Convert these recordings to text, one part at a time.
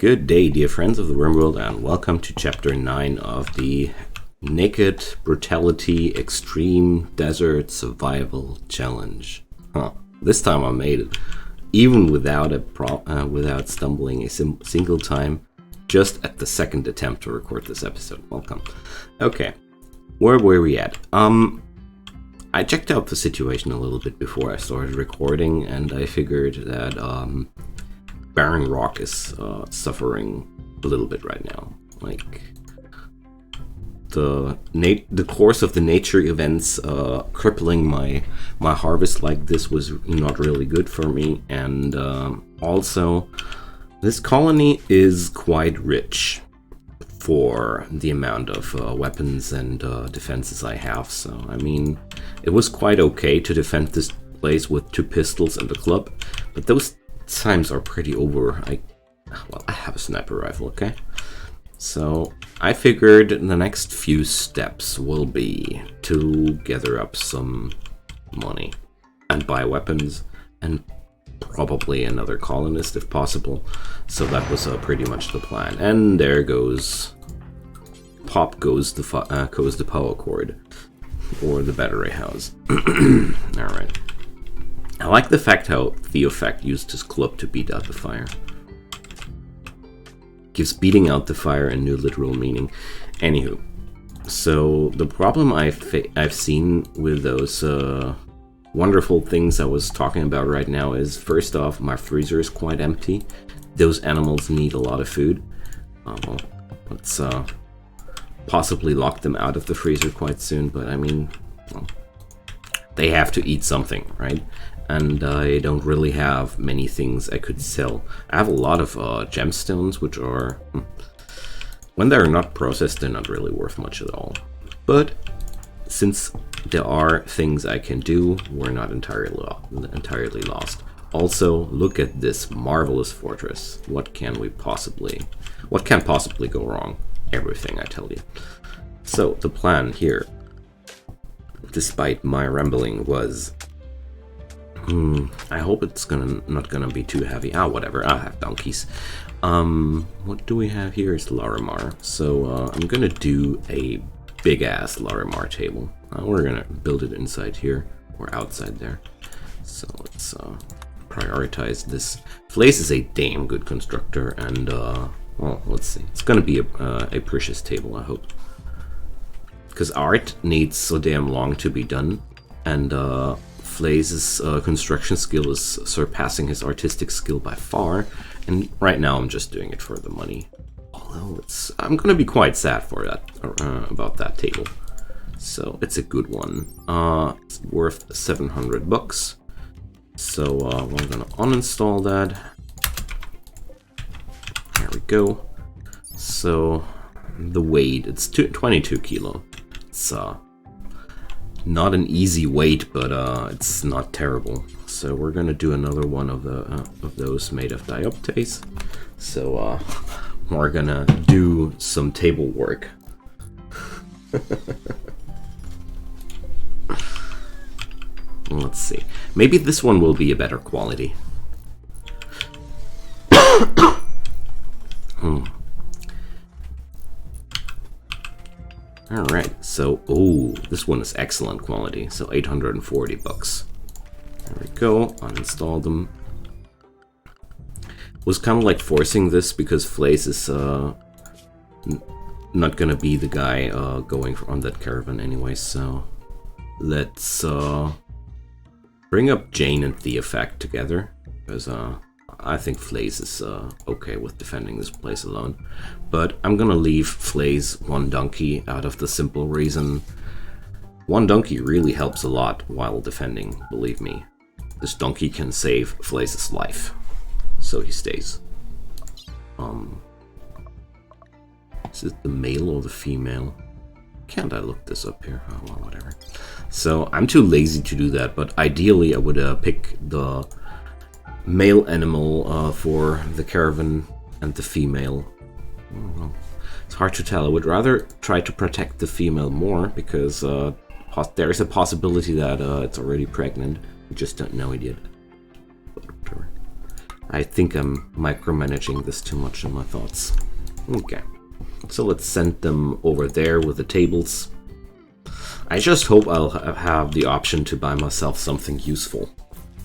Good day, dear friends of the Rimworld, and welcome to Chapter 9 of the Naked Brutality Extreme Desert Survival Challenge. This time I made it, even without without stumbling a single time, just at the second attempt to record this episode. Welcome. Okay, where were we at? I checked out the situation a little bit before I started recording, and I figured that Barren Rock is suffering a little bit right now. Like the course of the nature events crippling my harvest like this was not really good for me, and also this colony is quite rich for the amount of weapons and defenses I have. So I mean, it was quite okay to defend this place with 2 pistols and a club, but those times are pretty over. I have a sniper rifle, okay? So I figured the next few steps will be to gather up some money and buy weapons and probably another colonist if possible. So that was pretty much the plan. And there goes the power cord or the battery house. All right. I like the fact how Theofact used his club to beat out the fire. Gives beating out the fire a new literal meaning. Anywho, so the problem I've seen with those wonderful things I was talking about right now is, first off, my freezer is quite empty. Those animals need a lot of food. Well, let's possibly lock them out of the freezer quite soon, but I mean, well, they have to eat something, right? And I don't really have many things I could sell. I have a lot of gemstones, which are, when they're not processed, they're not really worth much at all. But since there are things I can do, we're not entirely lost. Also, look at this marvelous fortress. What can possibly go wrong? Everything, I tell you. So the plan here, despite my rambling, was, I hope it's not gonna be too heavy. Whatever, I'll have donkeys. What do we have here is Larimar. So I'm gonna do a big ass Larimar table. We're gonna build it inside here or outside there. So let's prioritize this. Flais is a damn good constructor, and well, let's see. It's gonna be a precious table, I hope, because art needs so damn long to be done, and Flais' construction skill is surpassing his artistic skill by far, and right now I'm just doing it for the money. Although I'm gonna be quite sad for that about that table. So it's a good one. It's worth 700 bucks. So we're gonna uninstall that. There we go. So the weight, it's 22 kilo. It's not an easy weight, but it's not terrible. So we're gonna do another one of those made of dioptase. So we're gonna do some table work. Let's see. Maybe this one will be a better quality. Alright, so, this one is excellent quality, so 840 bucks. There we go, uninstall them. Was kind of like forcing this because Flais is not gonna be the guy going on that caravan anyway, so let's bring up Jane and Theofact together, because I think Flais is okay with defending this place alone. But I'm gonna leave Flais 1 donkey out of the simple reason 1 donkey really helps a lot while defending, believe me. This donkey can save Flais' life, so he stays. Is it the male or the female? Can't I look this up here? Oh, well, whatever. So I'm too lazy to do that, but ideally I would pick the male animal for the caravan and the female. Well, it's hard to tell. I would rather try to protect the female more, because there is a possibility that it's already pregnant. We just don't know it yet. But whatever. I think I'm micromanaging this too much in my thoughts. Okay, so let's send them over there with the tables. I just hope I'll have the option to buy myself something useful,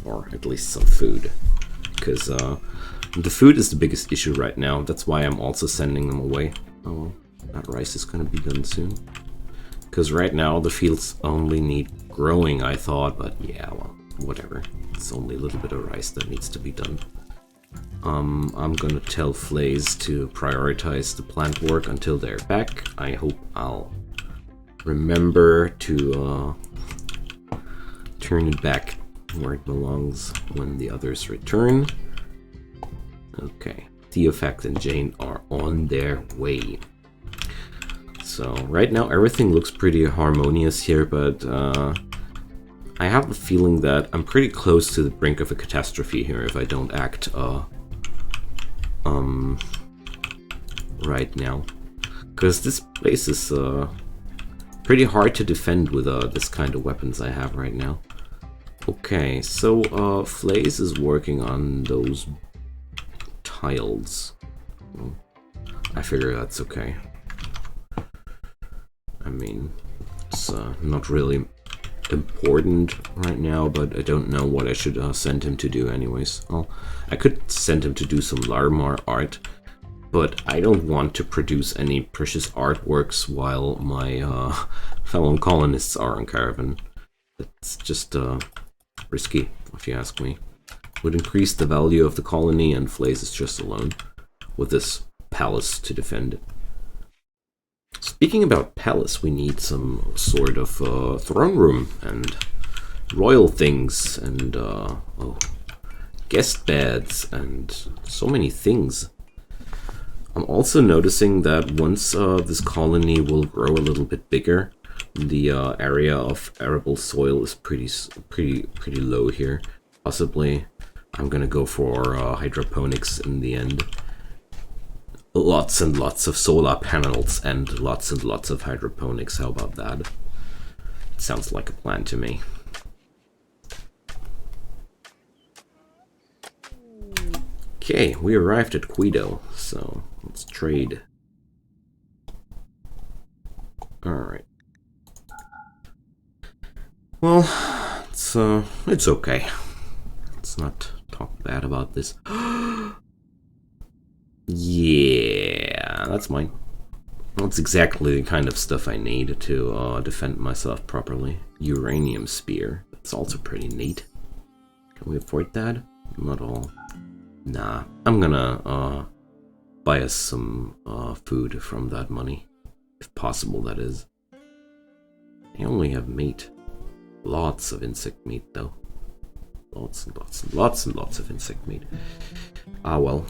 or at least some food, because the food is the biggest issue right now. That's why I'm also sending them away. Oh well, that rice is gonna be done soon. Because right now the fields only need growing, I thought, but yeah, well, whatever. It's only a little bit of rice that needs to be done. I'm gonna tell Flais to prioritize the plant work until they're back. I hope I'll remember to turn it back where it belongs when the others return. Okay, Theofact and Jane are on their way. So right now everything looks pretty harmonious here, but I have a feeling that I'm pretty close to the brink of a catastrophe here if I don't act right now. Because this place is pretty hard to defend with this kind of weapons I have right now. Okay, so Flais is working on those tiles. Well, I figure that's okay. I mean, it's not really important right now, but I don't know what I should send him to do anyways. Well, I could send him to do some Larmar art, but I don't want to produce any precious artworks while my fellow colonists are on caravan. It's just risky, if you ask me. Would increase the value of the colony, and Flais is just alone with this palace to defend it. Speaking about palace, we need some sort of throne room and royal things and guest beds and so many things. I'm also noticing that once this colony will grow a little bit bigger, the area of arable soil is pretty low here. Possibly, I'm gonna go for hydroponics in the end. Lots and lots of solar panels and lots of hydroponics. How about that? It sounds like a plan to me. Okay, we arrived at Quito, so let's trade. Alright. Well, it's okay. Let's not talk bad about this. Yeah, that's mine. That's exactly the kind of stuff I need to defend myself properly. Uranium spear. That's also pretty neat. Can we afford that? Not all. Nah, I'm gonna buy us some food from that money. If possible, that is. I only have meat. Lots of insect meat, though. Lots and lots of insect meat. Ah, well.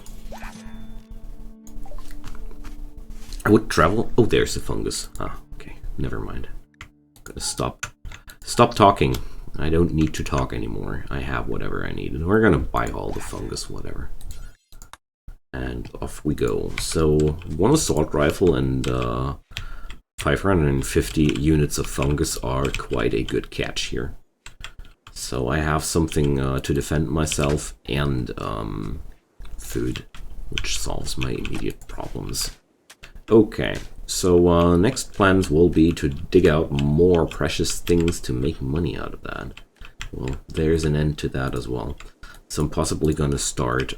I would travel. Oh, there's the fungus. Ah, okay. Never mind. Gotta stop talking. I don't need to talk anymore. I have whatever I need. And we're gonna buy all the fungus, whatever. And off we go. So, one assault rifle and 550 units of fungus are quite a good catch here. So I have something to defend myself and food, which solves my immediate problems. Okay, so next plans will be to dig out more precious things to make money out of that. Well, there's an end to that as well. So I'm possibly going to start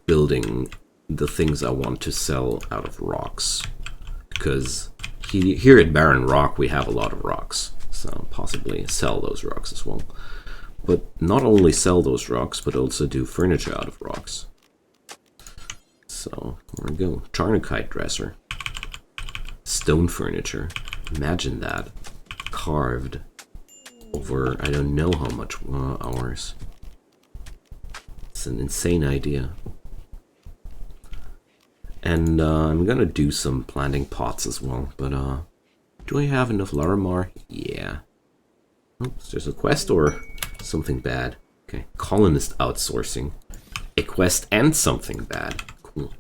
building the things I want to sell out of rocks. Because here at Barren Rock we have a lot of rocks. So possibly sell those rocks as well. But not only sell those rocks, but also do furniture out of rocks. So, there we go. Charnokite dresser. Stone furniture. Imagine that. Carved over I don't know how much hours. It's an insane idea. And I'm gonna do some planting pots as well, but do I have enough Larimar? Yeah. Oops, there's a quest or something bad. Okay, colonist outsourcing. A quest and something bad. Cool.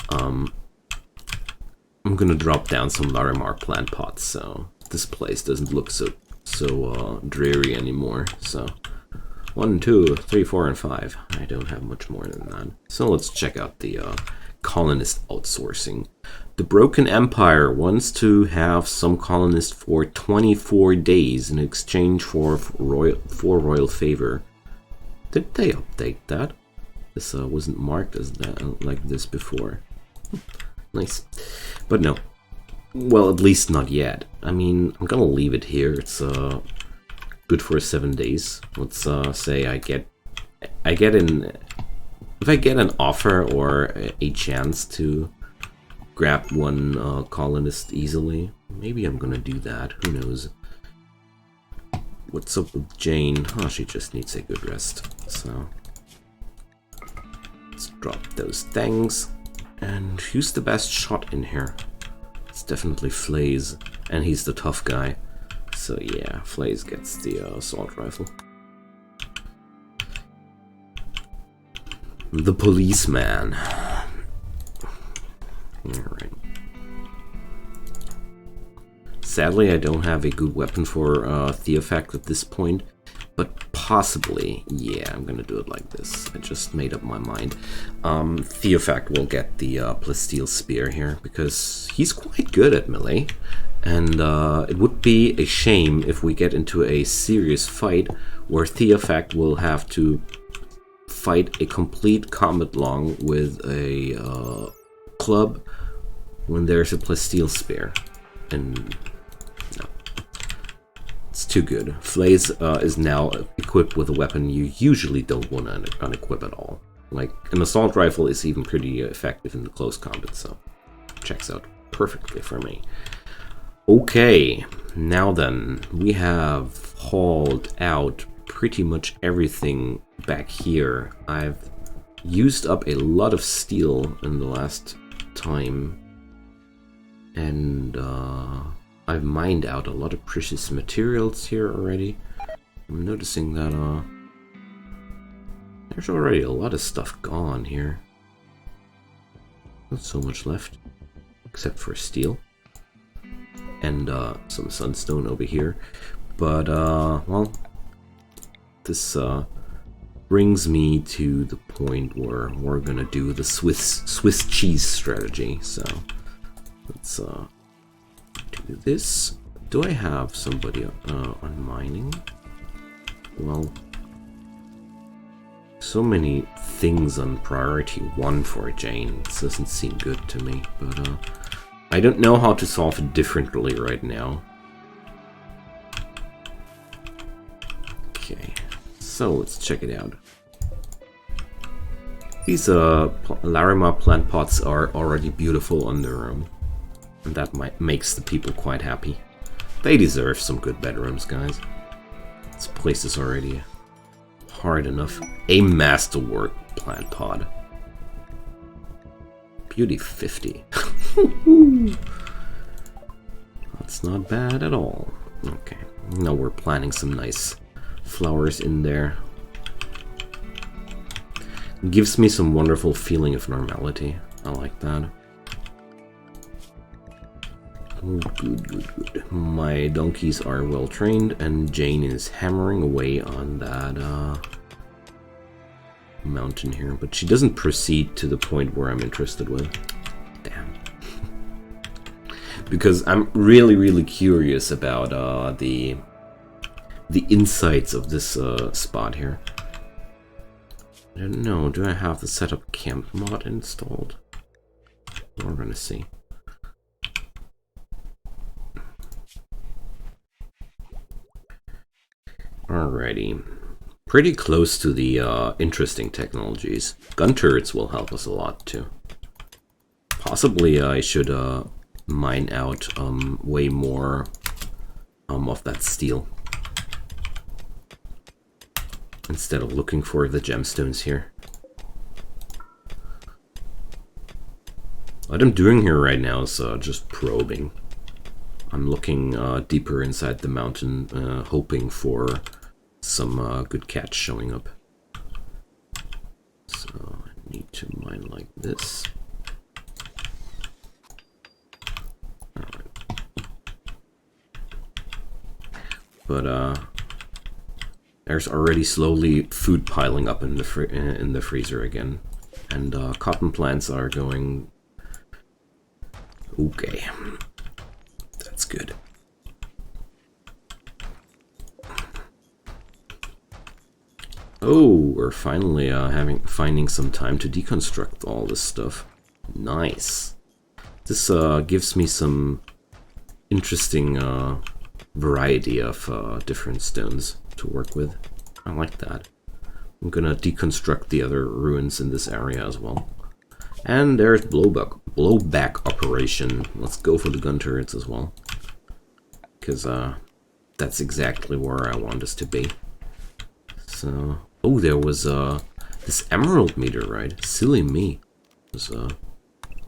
I'm gonna drop down some Larimar plant pots, so this place doesn't look so dreary anymore. So 1, 2, 3, 4, and 5. I don't have much more than that. So let's check out the colonist outsourcing. The Broken Empire wants to have some colonists for 24 days in exchange for royal favor. Did they update that? This wasn't marked as that like this before. Nice. But no. Well, at least not yet. I mean, I'm gonna leave it here. It's good for 7 days. Let's say if I get an offer or a chance to grab one colonist easily, maybe I'm gonna do that. Who knows? What's up with Jane? Oh, she just needs a good rest. So let's drop those things. And who's the best shot in here? It's definitely Flais, and he's the tough guy. So yeah, Flais gets the assault rifle. The policeman. Alright. Sadly, I don't have a good weapon for Theofact at this point, but possibly, yeah, I'm gonna do it like this. I just made up my mind. Theofact will get the Plasteel Spear here, because he's quite good at melee, and it would be a shame if we get into a serious fight where Theofact will have to fight a complete combat long with a club when there's a Plasteel Spear. And no, it's too good. Flais is now equipped with a weapon you usually don't want to unequip at all. Like, an assault rifle is even pretty effective in the close combat, so checks out perfectly for me. Okay, now then, we have hauled out pretty much everything back here. I've used up a lot of steel in the last time, and I've mined out a lot of precious materials here already. I'm noticing that there's already a lot of stuff gone here. Not so much left, except for steel and some sunstone over here. But well, this brings me to the point where we're gonna do the Swiss cheese strategy. So let's do this. Do I have somebody on mining? Well, so many things on priority 1 for Jane. This doesn't seem good to me, but I don't know how to solve it differently right now. Okay, so let's check it out. These Larimar plant pots are already beautiful on their own, and that makes the people quite happy. They deserve some good bedrooms, guys. This place is already hard enough. A masterwork plant pod. Beauty 50. That's not bad at all. Okay, now we're planting some nice flowers in there. It gives me some wonderful feeling of normality. I like that. Good. My donkeys are well trained, and Jane is hammering away on that mountain here, but she doesn't proceed to the point where I'm interested with. Damn. Because I'm really curious about the insights of this spot here. I don't know, do I have the setup camp mod installed? We're gonna see. Alrighty. Pretty close to the interesting technologies. Gun turrets will help us a lot too. Possibly I should mine out way more of that steel, instead of looking for the gemstones here. What I'm doing here right now is just probing. I'm looking deeper inside the mountain, hoping for some good catch showing up. So I need to mine like this. Alright. But There's already slowly food piling up in the freezer again, and cotton plants are going okay. That's good. Oh, we're finally finding some time to deconstruct all this stuff. Nice. This gives me some interesting variety of different stones to work with. I like that. I'm gonna deconstruct the other ruins in this area as well. And there's blowback operation. Let's go for the gun turrets as well, because that's exactly where I want us to be. So, oh, there was this emerald meteorite. Silly me. I was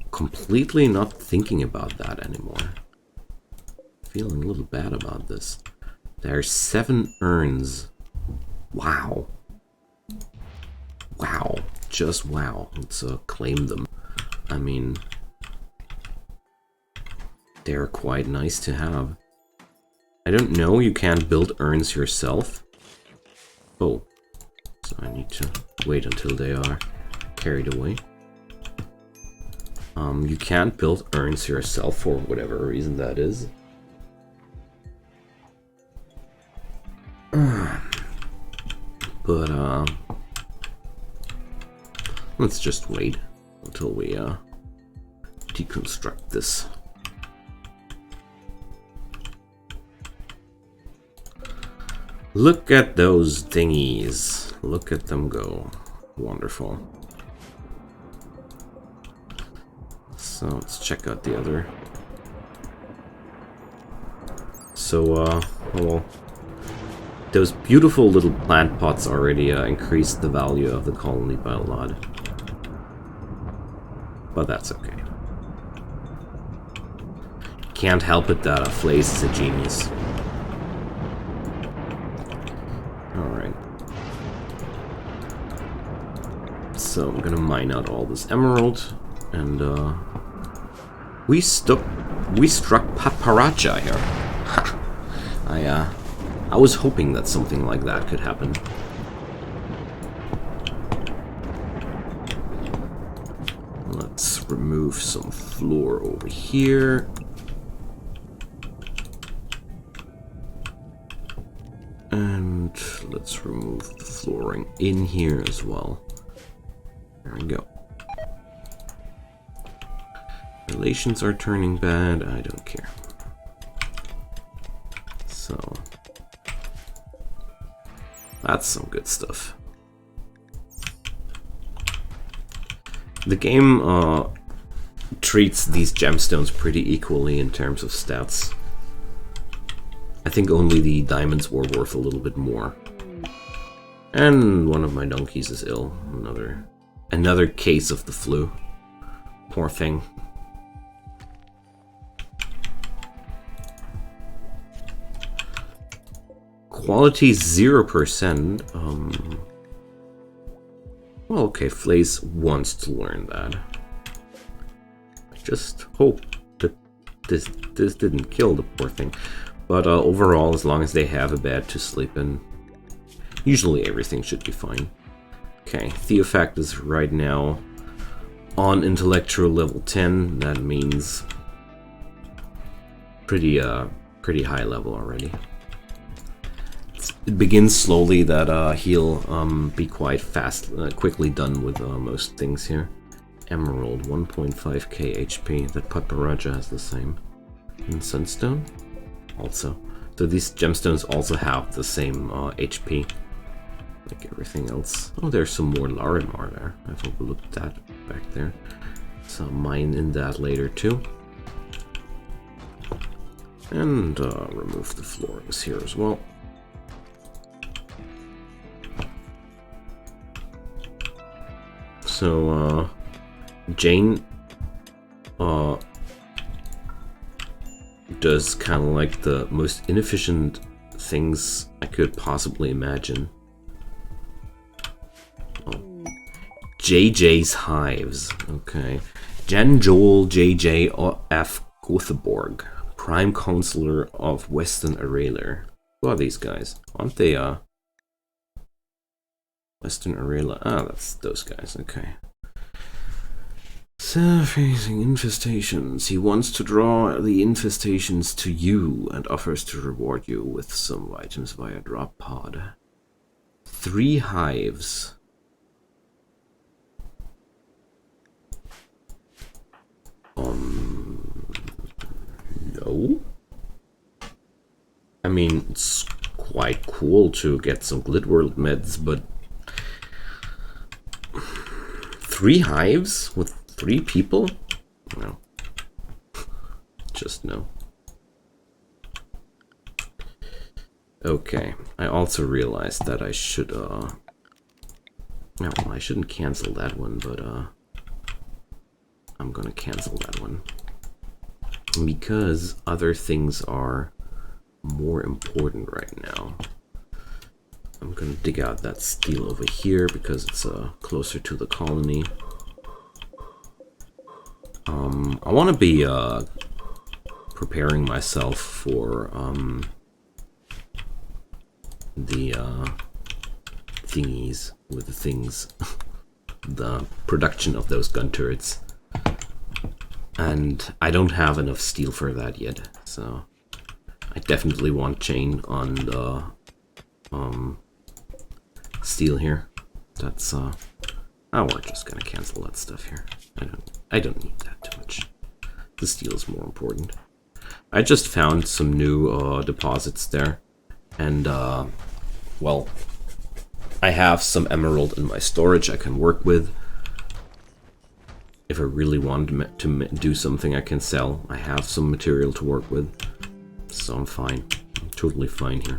completely not thinking about that anymore. Feeling a little bad about this. There's 7 urns. Wow. Wow. Just wow. Let's claim them. I mean, they're quite nice to have. I don't know, you can't build urns yourself. Oh. So I need to wait until they are carried away. You can't build urns yourself for whatever reason that is. But let's just wait until we deconstruct this. Look at those thingies. Look at them go. Wonderful. So let's check out the other. So well, those beautiful little plant pots already increased the value of the colony by a lot. But that's okay. Can't help it that Flais is a genius. Alright. So I'm gonna mine out all this emerald, and we struck paparacha here. Ha! I was hoping that something like that could happen. Let's remove some floor over here. And let's remove the flooring in here as well. There we go. Relations are turning bad. I don't care. So that's some good stuff. The game treats these gemstones pretty equally in terms of stats. I think only the diamonds were worth a little bit more. And one of my donkeys is ill. Another case of the flu. Poor thing. Quality 0%. Well, okay, Flais wants to learn that. I just hope that this didn't kill the poor thing. But overall, as long as they have a bed to sleep in, usually everything should be fine. Okay, Theofact is right now on intellectual level 10. That means pretty high level already. It begins slowly that he'll be quite quickly done with most things here. Emerald, 1.5k HP. That Paparaja has the same. And Sunstone? Also. So these gemstones also have the same HP. Like everything else. Oh, there's some more Larimar there. I've overlooked that back there. So mine in that later too. And remove the floorings here as well. So, Jane does kind of like the most inefficient things I could possibly imagine. Oh. JJ's Hives. Okay. Jan Joel JJ F. Gothenburg, Prime Counselor of Western Arid. Who are these guys? Aren't they Western Arela. Ah, that's those guys, okay. Surfacing infestations. He wants to draw the infestations to you and offers to reward you with some items via drop pod. 3 hives. No. I mean, it's quite cool to get some Glitworld meds, but 3 hives with 3 people? No. Just no. Okay, I also realized that I should, no, I shouldn't cancel that one, but, I'm gonna cancel that one. Because other things are more important right now. I'm gonna dig out that steel over here because it's closer to the colony. I want to be preparing myself for the thingies with the things, the production of those gun turrets, and I don't have enough steel for that yet, so I definitely want chain on the steel here. That's oh, we're just gonna cancel that stuff here. I don't need that too much. The steel is more important. I just found some new deposits there, and well, I have some emerald in my storage I can work with. If I really want to do something I can sell, I have some material to work with, so I'm fine. I'm totally fine here.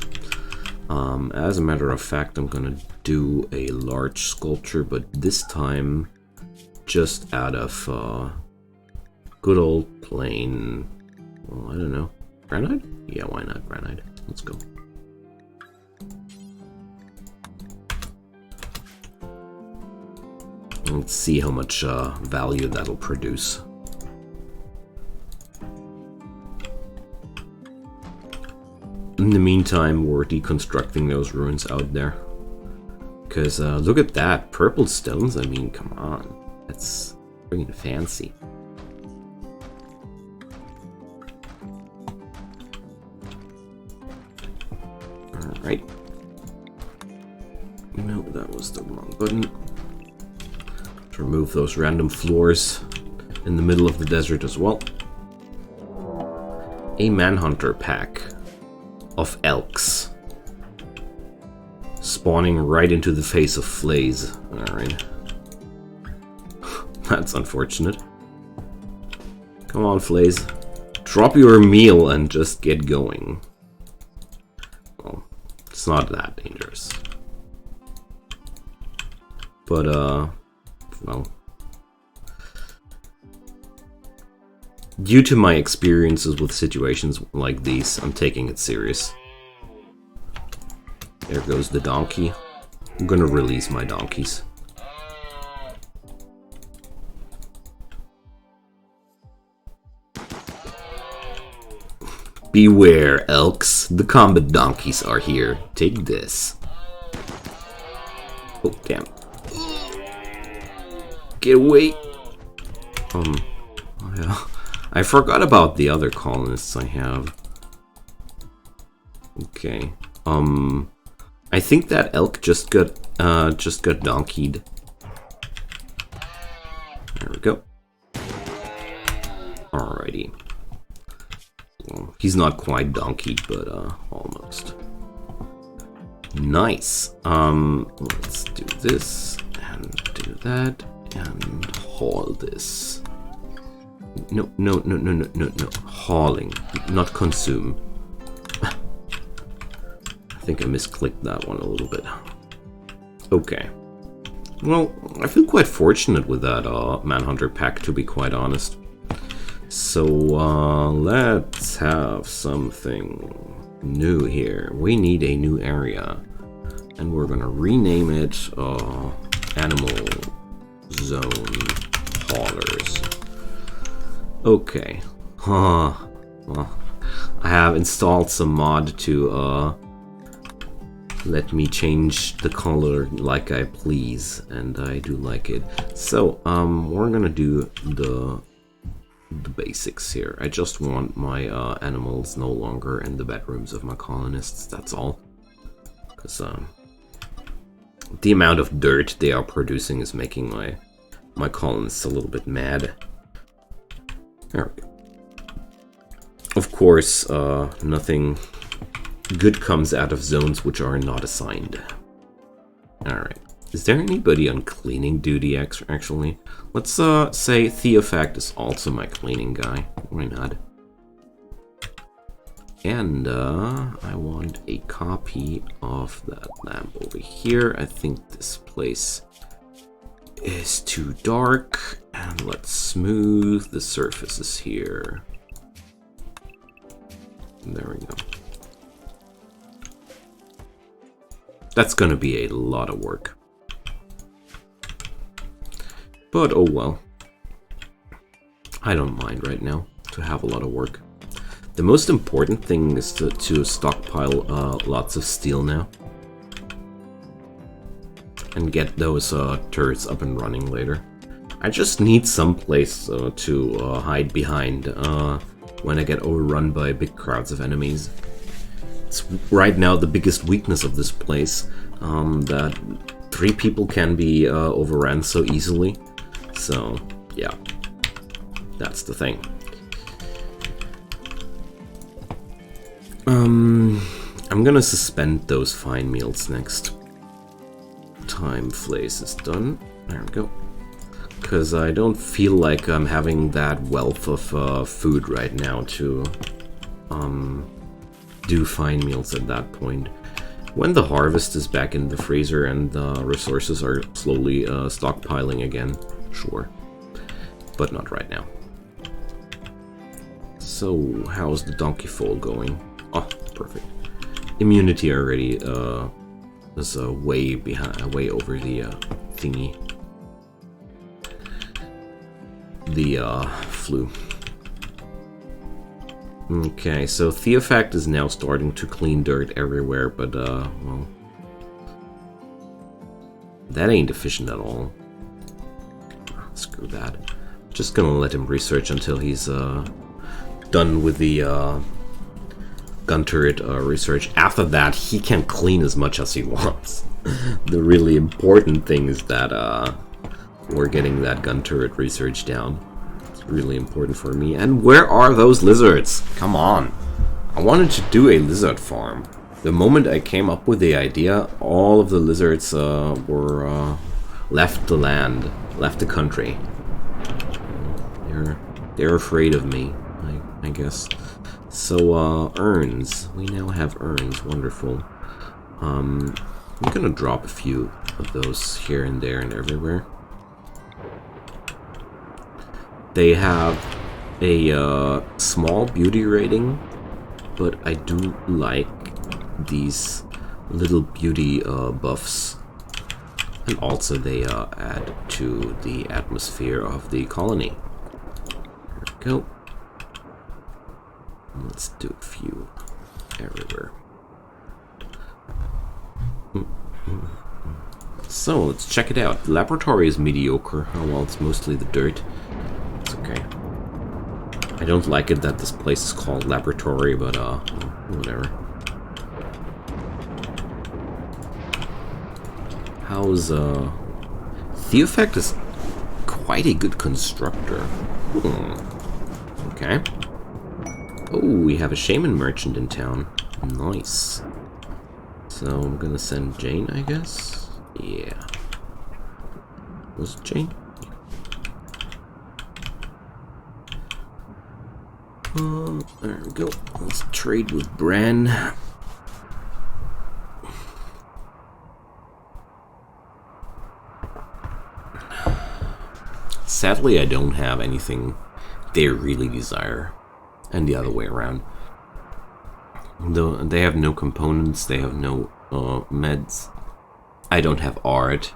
As a matter of fact, I'm gonna do a large sculpture, but this time just out of good old plain, well, I don't know, granite? Yeah, why not granite? Let's go. Let's see how much value that'll produce. In the meantime, we're deconstructing those ruins out there. Because look at that, purple stones, I mean, come on. That's freaking fancy. Alright. No, that was the wrong button. To remove those random floors in the middle of the desert as well. A manhunter pack of Elks. Spawning right into the face of Flais. Alright. That's unfortunate. Come on, Flais. Drop your meal and just get going. Well, it's not that dangerous. But, well, due to my experiences with situations like these, I'm taking it serious. There goes the donkey. I'm gonna release my donkeys. Beware, Elks. The combat donkeys are here. Take this. Oh, damn. Get away! Oh yeah. I forgot about the other colonists I have. Okay. I think that elk just got donkeyed. There we go. Alrighty. Well, he's not quite donkeyed, but almost. Nice. Let's do this and do that. And haul this. No. Hauling, not consume. I think I misclicked that one a little bit. Okay. Well, I feel quite fortunate with that Manhunter pack, to be quite honest. So, let's have something new here. We need a new area. And we're gonna rename it, Animal Zone Haulers. Okay. Well, I have installed some mod to let me change the color like I please, and I do like it. So, we're gonna do the basics here. I just want my animals no longer in the bedrooms of my colonists, that's all. Because the amount of dirt they are producing is making my colonists a little bit mad. There we go. Of course, nothing good comes out of zones which are not assigned. Alright. Is there anybody on cleaning duty, actually? Let's say Theofact is also my cleaning guy. Why not? And I want a copy of that lamp over here. I think this place is too dark. And let's smooth the surfaces here. There we go. That's gonna be a lot of work. But oh well. I don't mind right now to have a lot of work. The most important thing is to stockpile lots of steel now. And get those turrets up and running later. I just need some place to hide behind when I get overrun by big crowds of enemies. It's right now the biggest weakness of this place, that 3 people can be overrun so easily. So, yeah, that's the thing. I'm gonna suspend those fine meals next time Flais is done. There we go. Because I don't feel like I'm having that wealth of food right now to do fine meals at that point. When the harvest is back in the freezer and the resources are slowly stockpiling again, sure. But not right now. So, how's the donkey foal going? Oh, perfect. Immunity already is way behind, way over the thingy. The flu. Okay, so Theofact is now starting to clean dirt everywhere, but well, that ain't efficient at all. Screw that. Just gonna let him research until he's done with the gun turret research. After that, he can clean as much as he wants. The really important thing is that we're getting that gun turret research down. It's really important for me. And where are those lizards? Come on. I wanted to do a lizard farm. The moment I came up with the idea, all of the lizards were left the land, left the country. They're afraid of me, I guess. So urns. We now have urns. Wonderful. I'm gonna drop a few of those here and there and everywhere. They have a small beauty rating, but I do like these little beauty buffs. And also they add to the atmosphere of the colony. There we go. Let's do a few everywhere. So, let's check it out. The laboratory is mediocre. Oh well, it's mostly the dirt. It's okay. I don't like it that this place is called laboratory, but whatever. How's Theofact is quite a good constructor. Okay. Oh, we have a shaman merchant in town. Nice. So I'm gonna send Jane, I guess. Yeah. Was it Jane? There we go. Let's trade with Bran. Sadly, I don't have anything they really desire. And the other way around. They have no components, they have no meds. I don't have art.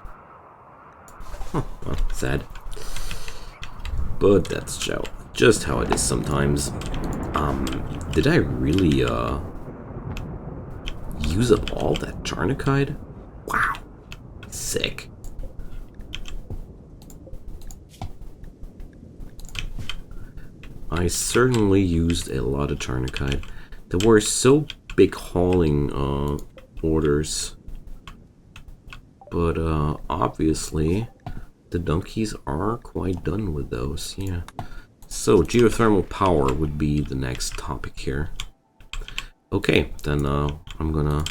Huh, well, sad. But that's just how it is sometimes. Did I really use up all that Charnicide? Wow. Sick. I certainly used a lot of Charnicide. There were so big hauling orders. But obviously the donkeys are quite done with those, yeah. So geothermal power would be the next topic here. Okay, then I'm gonna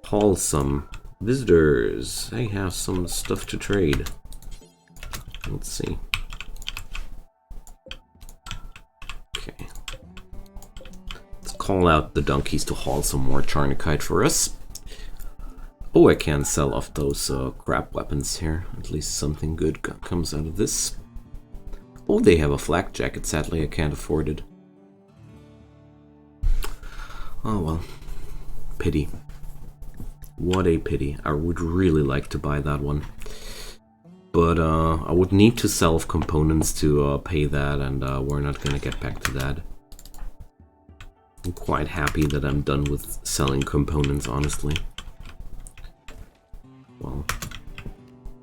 haul some visitors. I have some stuff to trade. Let's see. Okay. Let's call out the donkeys to haul some more Charnicide for us. Oh, I can sell off those crap weapons here. At least something good comes out of this. Oh, they have a flak jacket. Sadly, I can't afford it. Oh well. Pity. What a pity. I would really like to buy that one. But I would need to sell components to pay that, and we're not gonna get back to that. I'm quite happy that I'm done with selling components, honestly. Well,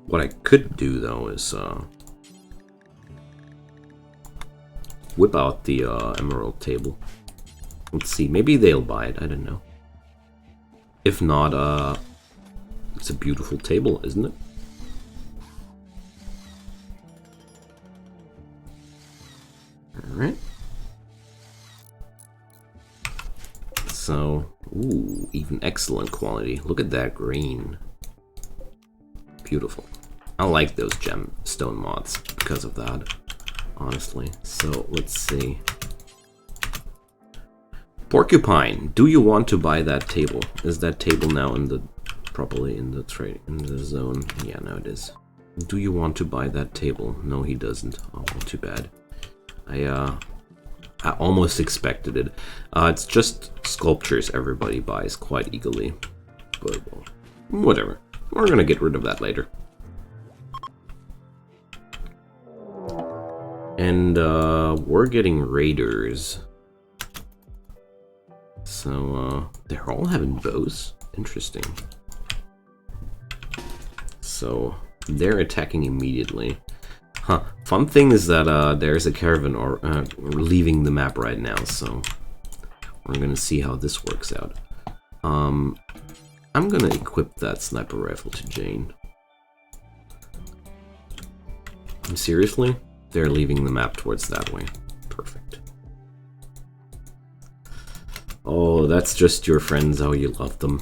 what I could do though is whip out the emerald table. Let's see, maybe they'll buy it, I don't know. If not, it's a beautiful table, isn't it? Alright. So, ooh, even excellent quality. Look at that green. Beautiful. I like those gemstone mods because of that, honestly. So let's see. Porcupine, do you want to buy that table? Is that table now in the properly in the trade in the zone? Yeah, no, it is. Do you want to buy that table? No, he doesn't. Oh, well, too bad. I almost expected it. It's just sculptures everybody buys quite eagerly, but well, whatever. We're gonna get rid of that later. And we're getting raiders. So they're all having bows. Interesting. So they're attacking immediately. Huh. Fun thing is that there's a caravan or leaving the map right now, so we're gonna see how this works out. I'm gonna equip that sniper rifle to Jane. Seriously? They're leaving the map towards that way. Perfect. Oh, that's just your friends, how you love them.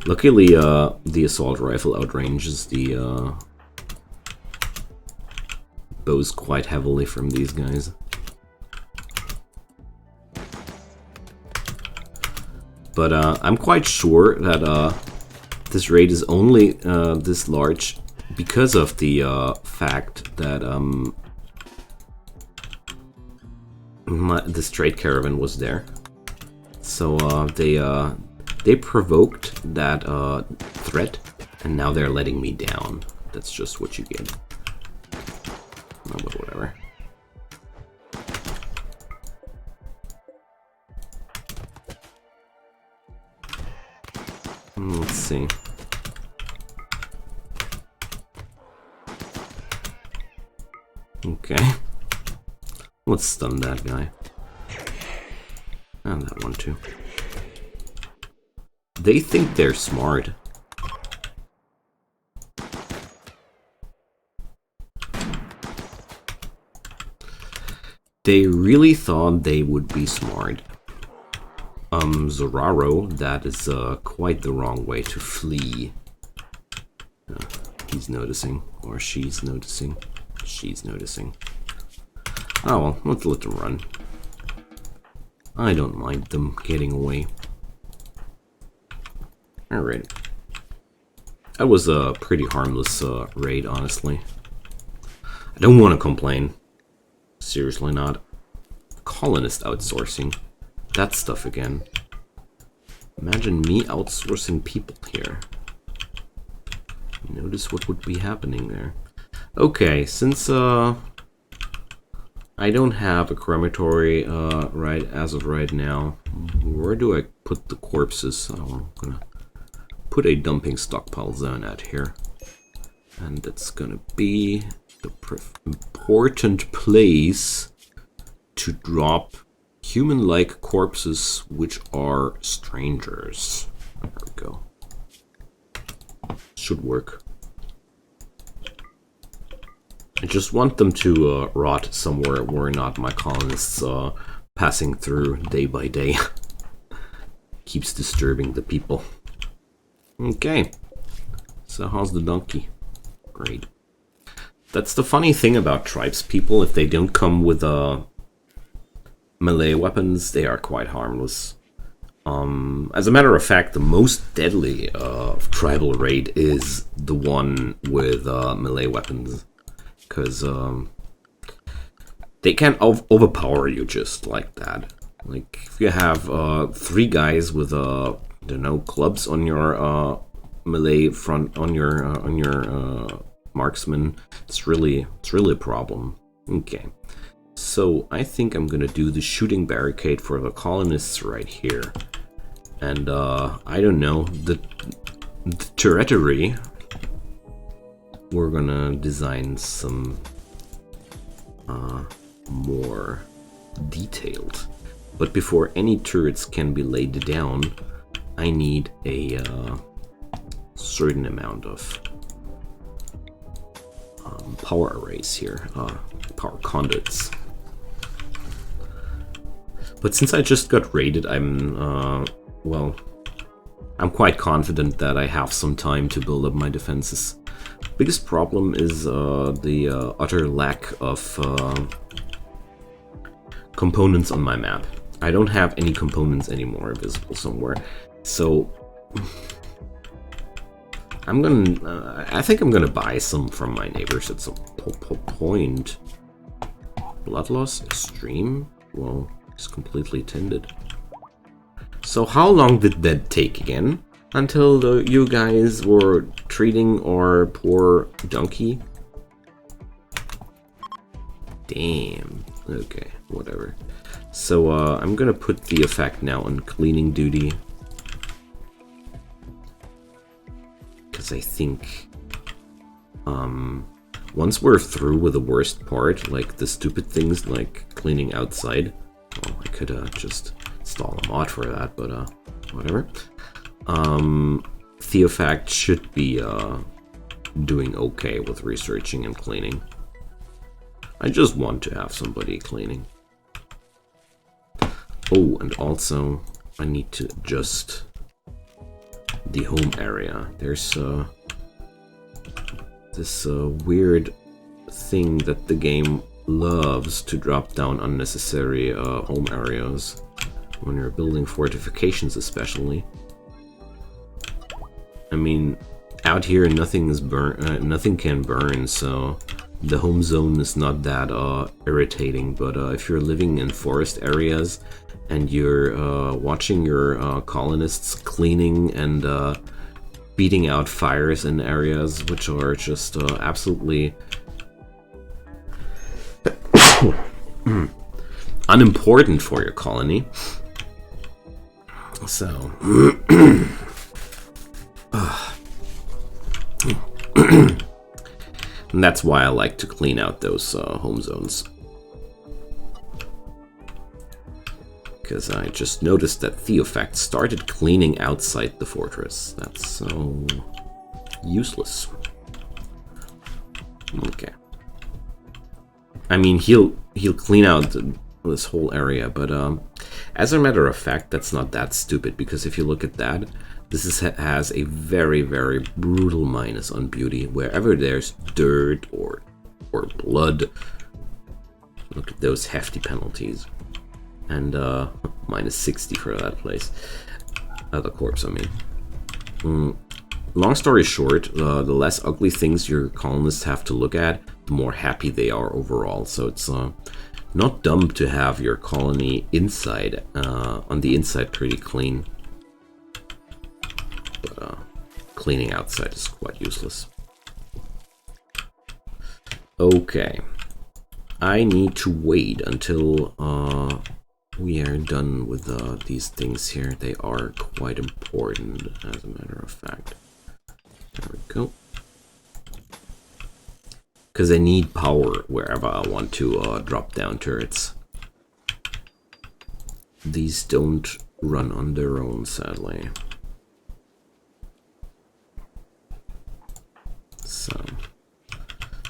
Luckily, the assault rifle outranges the bows quite heavily from these guys. But I'm quite sure that this raid is only this large because of the fact that this trade caravan was there. So they provoked that threat, and now they're letting me down. That's just what you get. Oh, but whatever. Let's see. Okay. Let's stun that guy. And that one too. They think they're smart. They really thought they would be smart. Zoraro, that is quite the wrong way to flee. He's noticing, or she's noticing. She's noticing. Oh well, let's let them run. I don't mind them getting away. Alright. That was a pretty harmless raid, honestly. I don't want to complain. Seriously not. Colonist outsourcing. That stuff again. Imagine me outsourcing people here. Notice what would be happening there. Okay, since I don't have a crematory right as of right now. Where do I put the corpses? I'm gonna put a dumping stockpile zone out here. And that's gonna be the important place to drop human-like corpses which are strangers. There we go. Should work. I just want them to rot somewhere where not my colonists passing through day by day. Keeps disturbing the people. Okay. So how's the donkey? Great. That's the funny thing about tribes people. If they don't come with melee weapons, they are quite harmless. As a matter of fact, the most deadly tribal raid is the one with melee weapons. Because they can overpower you just like that. Like, if you have 3 guys with, I don't know, clubs on your melee front, on your marksman, it's really a problem. Okay. So, I think I'm gonna do the shooting barricade for the colonists right here. And, I don't know, the territory, we're gonna design some more detailed. But before any turrets can be laid down, I need a certain amount of power arrays here, power conduits. But since I just got raided, I'm quite confident that I have some time to build up my defenses. Biggest problem is the utter lack of components on my map. I don't have any components anymore visible somewhere, so I think I'm gonna buy some from my neighbors at some point. Blood loss extreme. Well, it's completely tinted. So how long did that take again? Until you guys were treating our poor donkey? Damn. Okay, whatever. So I'm gonna put the effect now on cleaning duty. Because I think once we're through with the worst part, like the stupid things like cleaning outside, well, I could just install a mod for that, but whatever. Theofact should be doing okay with researching and cleaning. I just want to have somebody cleaning. Oh, and also I need to adjust the home area. There's this weird thing that the game loves to drop down unnecessary home areas when you're building fortifications, especially. I mean, out here nothing can burn, so the home zone is not that irritating. But if you're living in forest areas and you're watching your colonists cleaning and beating out fires in areas which are just absolutely unimportant for your colony. So and that's why I like to clean out those home zones. Because I just noticed that Theofact started cleaning outside the fortress. That's so useless. Okay. I mean, he'll clean out this whole area, but as a matter of fact, that's not that stupid, because if you look at that, this has a very, very brutal minus on beauty. Wherever there's dirt or blood, look at those hefty penalties. And minus 60 for that place. The corpse, I mean. Long story short, the less ugly things your colonists have to look at, the more happy they are overall. So it's not dumb to have your colony inside, on the inside pretty clean. But cleaning outside is quite useless. Okay. I need to wait until we are done with these things here. They are quite important, as a matter of fact. There we go. Because I need power wherever I want to drop down turrets. These don't run on their own, sadly. So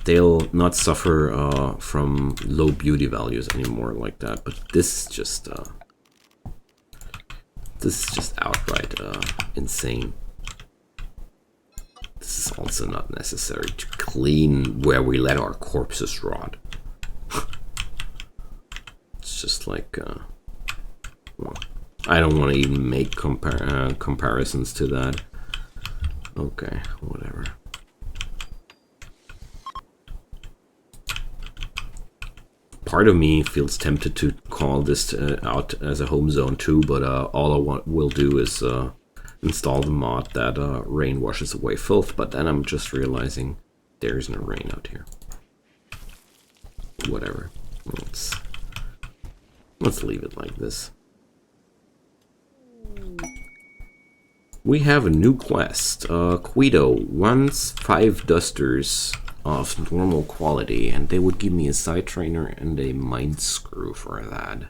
they'll not suffer from low beauty values anymore like that. But this is just outright insane. This is also not necessary to clean where we let our corpses rot. It's just like, well, I don't want to even make comparisons to that. Okay, whatever. Part of me feels tempted to call this out as a home zone too, but all I will do is install the mod that rain washes away filth, but then I'm just realizing there is no rain out here. Whatever. Let's leave it like this. We have a new quest. Guido wants 5 dusters of normal quality, and they would give me a side trainer and a mind screw for that.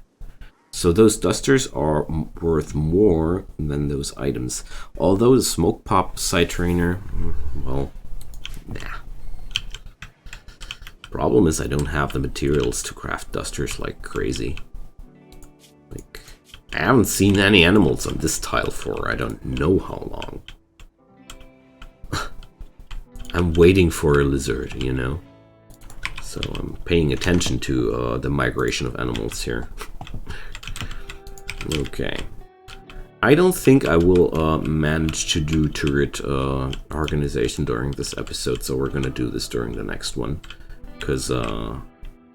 So those dusters are worth more than those items. Although the smoke pop side trainer, well, nah. Problem is I don't have the materials to craft dusters like crazy. Like, I haven't seen any animals on this tile for I don't know how long. I'm waiting for a lizard, you know? So I'm paying attention to the migration of animals here. Okay. I don't think I will manage to do turret organization during this episode, so we're gonna do this during the next one. Because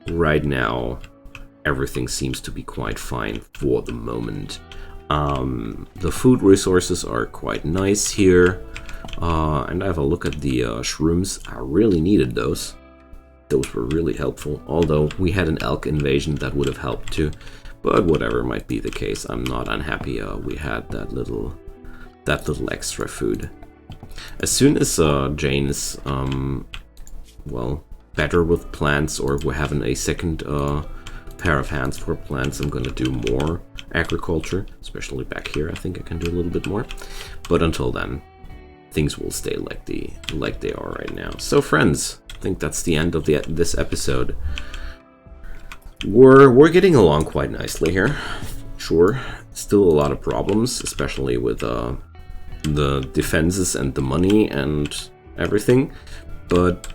right now, everything seems to be quite fine for the moment. The food resources are quite nice here. And I have a look at the shrooms. I really needed those. Those were really helpful. Although we had an elk invasion that would have helped too. But whatever might be the case, I'm not unhappy we had that little extra food. As soon as Jane is well, better with plants, or we're having a second pair of hands for plants, I'm gonna do more agriculture, especially back here. I think I can do a little bit more. But until then, things will stay like they are right now. So friends, I think that's the end of this episode. We're getting along quite nicely here. Sure, still a lot of problems, especially with the defenses and the money and everything. But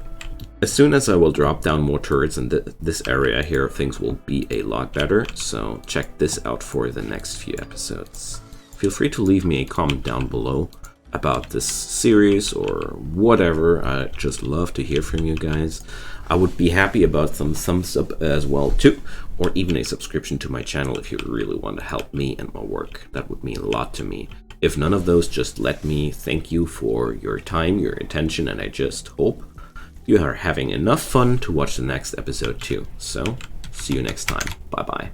as soon as I will drop down more turrets in this area here, things will be a lot better. So check this out for the next few episodes. Feel free to leave me a comment down below about this series or whatever. I just love to hear from you guys. I would be happy about some thumbs up as well too, or even a subscription to my channel if you really want to help me and my work. That would mean a lot to me. If none of those, just let me thank you for your time, your attention, and I just hope you are having enough fun to watch the next episode too. So, see you next time. Bye bye.